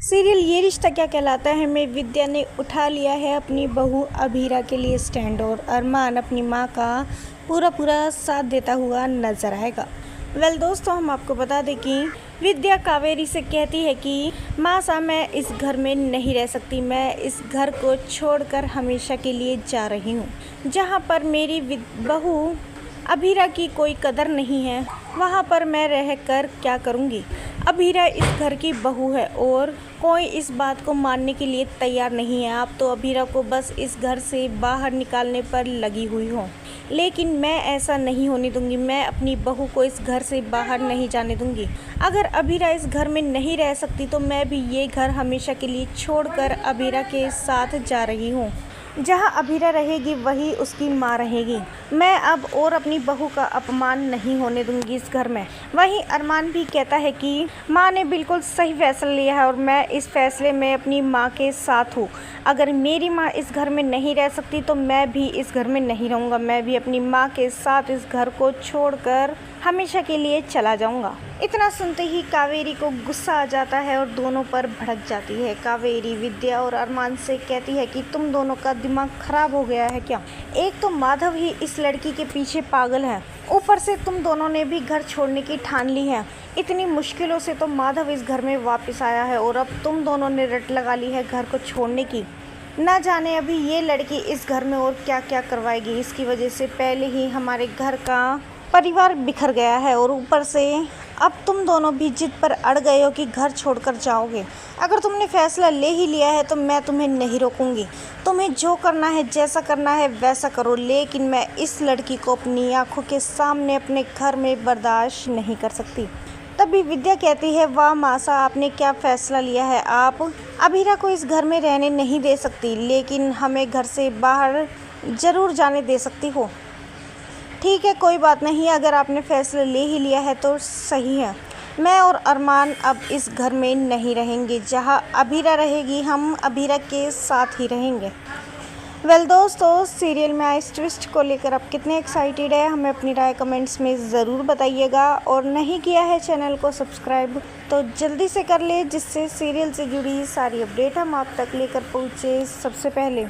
Serial ये रिश्ता क्या कहलाता है में विद्या ने उठा लिया है अपनी बहू अभीरा के लिए स्टैंड और अरमान अपनी मां का पूरा साथ देता हुआ नजर आएगा। दोस्तों, हम आपको बता दें कि विद्या कावेरी से कहती है कि माँ सा मैं इस घर में नहीं रह सकती, मैं इस घर को छोड़कर हमेशा के लिए जा रही हूँ। जहाँ पर मेरी बहू अभीरा की कोई कदर नहीं है, वहाँ पर मैं रहकर क्या करूँगी। अभीरा इस घर की बहू है और कोई इस बात को मानने के लिए तैयार नहीं है। आप तो अभीरा को बस इस घर से बाहर निकालने पर लगी हुई हो, लेकिन मैं ऐसा नहीं होने दूंगी। मैं अपनी बहू को इस घर से बाहर नहीं जाने दूंगी। अगर अभीरा इस घर में नहीं रह सकती तो मैं भी ये घर हमेशा के लिए छोड़कर अभीरा के साथ जा रही हूँ। जहाँ अभीरा रहेगी वही उसकी माँ रहेगी। मैं अब और अपनी बहू का अपमान नहीं होने दूंगी इस घर में। वहीं अरमान भी कहता है कि माँ ने बिल्कुल सही फैसला लिया है और मैं इस फैसले में अपनी माँ के साथ हूँ। अगर मेरी माँ इस घर में नहीं रह सकती तो मैं भी इस घर में नहीं रहूँगा। मैं भी अपनी माँ के साथ इस घर को छोड़कर हमेशा के लिए चला जाऊँगा। इतना सुनते ही कावेरी को गुस्सा आ जाता है और दोनों पर भड़क जाती है। कावेरी विद्या और अरमान से कहती है कि तुम दोनों का दिमाग खराब हो गया है क्या? एक तो माधव ही इस लड़की के पीछे पागल है, ऊपर से तुम दोनों ने भी घर छोड़ने की ठान ली है। इतनी मुश्किलों से तो माधव इस घर में वापस आया है और अब तुम दोनों ने रट लगा ली है घर को छोड़ने की। ना जाने अभी ये लड़की इस घर में और क्या क्या करवाएगी। इसकी वजह से पहले ही हमारे घर का परिवार बिखर गया है और ऊपर से अब तुम दोनों भी जिद पर अड़ गए हो कि घर छोड़कर जाओगे। अगर तुमने फैसला ले ही लिया है तो मैं तुम्हें नहीं रोकूंगी। तुम्हें जो करना है, जैसा करना है वैसा करो, लेकिन मैं इस लड़की को अपनी आंखों के सामने अपने घर में बर्दाश्त नहीं कर सकती। तभी विद्या कहती है, वाह मासा, आपने क्या फैसला लिया है। आप अभीरा को इस घर में रहने नहीं दे सकती, लेकिन हमें घर से बाहर ज़रूर जाने दे सकती हो। ठीक है, कोई बात नहीं, अगर आपने फैसला ले ही लिया है तो सही है। मैं और अरमान अब इस घर में नहीं रहेंगे। जहाँ अभीरा रहेगी हम अभीरा के साथ ही रहेंगे। दोस्तों, सीरियल में आए इस ट्विस्ट को लेकर आप कितने एक्साइटेड है, हमें अपनी राय कमेंट्स में ज़रूर बताइएगा। और नहीं किया है चैनल को सब्सक्राइब तो जल्दी से कर ले, जिससे सीरियल से जुड़ी सारी अपडेट हम आप तक लेकर पहुँचे सबसे पहले।